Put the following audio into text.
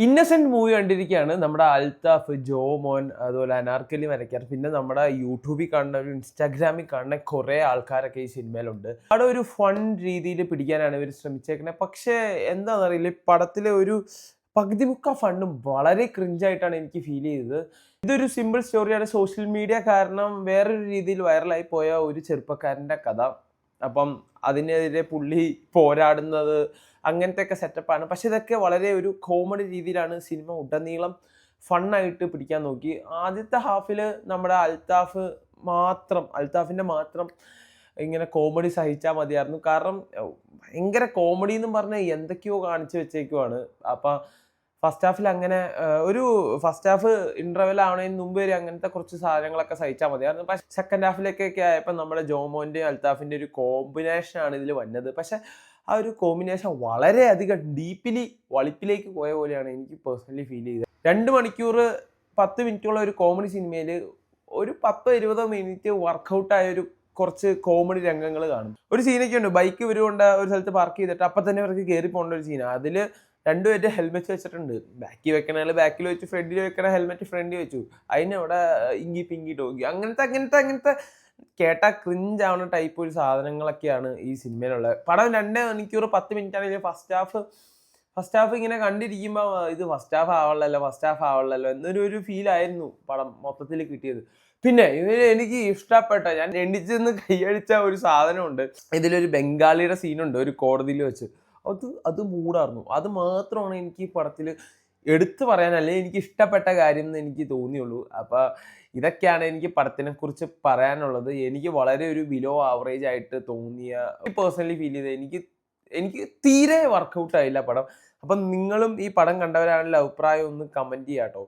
Innocent movie കണ്ടിരിക്കുകയാണ്. നമ്മുടെ അൽത്താഫ്, ജോമോൻ, അതുപോലെ അനാർക്കലി വരയ്ക്കാർ, പിന്നെ നമ്മുടെ യൂട്യൂബിൽ കാണുന്ന ഒരു ഇൻസ്റ്റാഗ്രാമിൽ കാണുന്ന കുറേ ആൾക്കാരൊക്കെ ഈ സിനിമയിലുണ്ട്. അവിടെ ഒരു ഫൺ രീതിയിൽ പിടിക്കാനാണ് ഇവർ ശ്രമിച്ചേക്കുന്നത്. പക്ഷേ എന്താണെന്നറിയില്ല, ഈ പടത്തിലെ ഒരു പകുതി മുക്കാ ഫണ്ടും വളരെ ക്രിഞ്ചായിട്ടാണ് എനിക്ക് ഫീൽ ചെയ്തത്. ഇതൊരു സിമ്പിൾ സ്റ്റോറിയാണ്. സോഷ്യൽ മീഡിയ കാരണം വേറൊരു രീതിയിൽ വൈറലായി പോയ ഒരു ചെറുപ്പക്കാരൻ്റെ കഥ. അപ്പം അതിനെതിരെ പുള്ളി പോരാടുന്നത്, അങ്ങനത്തെയൊക്കെ സെറ്റപ്പാണ്. പക്ഷെ ഇതൊക്കെ വളരെ ഒരു കോമഡി രീതിയിലാണ് സിനിമ ഉടനീളം ഫണ്ണായിട്ട് പിടിക്കാൻ നോക്കി. ആദ്യത്തെ ഹാഫിൽ നമ്മുടെ അൽത്താഫിൻ്റെ മാത്രം ഇങ്ങനെ കോമഡി സഹിച്ചാൽ മതിയായിരുന്നു. കാരണം ഭയങ്കര കോമഡി എന്നും പറഞ്ഞാൽ എന്തൊക്കെയോ കാണിച്ചു വെച്ചേക്കുവാണ്. അപ്പം ഫസ്റ്റ് ഹാഫിൽ അങ്ങനെ ഫസ്റ്റ് ഹാഫ് ഇന്റർവെൽ ആവണതിന് മുമ്പ് വരെ അങ്ങനത്തെ കുറച്ച് സാധനങ്ങളൊക്കെ സഹിച്ചാൽ മതിയായിരുന്നു. പക്ഷെ സെക്കൻഡ് ഹാഫിലേക്കൊക്കെ ആയപ്പോൾ നമ്മുടെ ജോമോൻ്റെയും അൽത്താഫിൻ്റെ ഒരു കോമ്പിനേഷനാണ് ഇതിൽ വന്നത്. പക്ഷെ ആ ഒരു കോമ്പിനേഷൻ വളരെയധികം ഡീപ്പിലി വളിപ്പിലേക്ക് പോയ പോലെയാണ് എനിക്ക് പേഴ്സണലി ഫീൽ ചെയ്തത്. 2 മണിക്കൂർ 10 മിനിറ്റുള്ള ഒരു കോമഡി സിനിമയിൽ ഒരു 10-20 മിനിറ്റ് വർക്കൗട്ടായ ഒരു കുറച്ച് കോമഡി രംഗങ്ങൾ കാണും. ഒരു സീനൊക്കെ ഉണ്ട്, ബൈക്ക് ഇവരുകൊണ്ട് ഒരു സ്ഥലത്ത് പാർക്ക് ചെയ്തിട്ട് അപ്പം തന്നെ അവർക്ക് കയറി പോകേണ്ട ഒരു സീനാണ്. അതിൽ രണ്ടുപേരുടെ ഹെൽമെറ്റ് വെച്ചിട്ടുണ്ട്. ബാക്കിൽ വെക്കണ ബാക്കിൽ വെച്ചു, ഫ്രണ്ടിൽ വെക്കണ ഹെൽമെറ്റ് ഫ്രണ്ടിൽ വെച്ചു. അതിനവിടെ ഇങ്കി പിങ്കി ഡോഗി അങ്ങനത്തെ കേട്ടാ ക്രിഞ്ച് ആവുന്ന ടൈപ്പ് ഒരു സാധനങ്ങളൊക്കെയാണ് ഈ സിനിമയിലുള്ളത്. പടം 2 മണിക്കൂർ 10 മിനിറ്റ് ആണെങ്കിൽ ഫസ്റ്റ് ഹാഫ് ഇങ്ങനെ കണ്ടിരിക്കുമ്പോൾ ഇത് ഫസ്റ്റ് ഹാഫ് ആവണല്ലോ എന്നൊരു ഫീൽ ആയിരുന്നു പടം മൊത്തത്തിൽ കിട്ടിയത്. പിന്നെ എനിക്ക് ഇഷ്ടപ്പെട്ട, ഞാൻ എണ്ണിച്ചെന്ന് കൈയടിച്ച ഒരു സാധനമുണ്ട്. ഇതിലൊരു ബംഗാളിയുടെ സീനുണ്ട് ഒരു കോടതിയിൽ വെച്ച്. അത് മൂടായിരുന്നു. അത് മാത്രമാണ് എനിക്ക് ഈ പടത്തിൽ എടുത്തു പറയാൻ, അല്ലെങ്കിൽ എനിക്ക് ഇഷ്ടപ്പെട്ട കാര്യം എന്ന് എനിക്ക് തോന്നിയുള്ളൂ. അപ്പോൾ ഇതൊക്കെയാണ് എനിക്ക് പടത്തിനെ കുറിച്ച് പറയാനുള്ളത്. എനിക്ക് വളരെ ഒരു ബിലോ ആവറേജ് ആയിട്ട് തോന്നിയ, പേഴ്സണലി ഫീൽ ചെയ്ത, എനിക്ക് തീരെ വർക്കൗട്ട് ആയില്ല പടം. അപ്പം നിങ്ങളും ഈ പടം കണ്ടവരാണെങ്കിൽ അഭിപ്രായം ഒന്ന് കമൻറ്റ് ചെയ്യാം കേട്ടോ.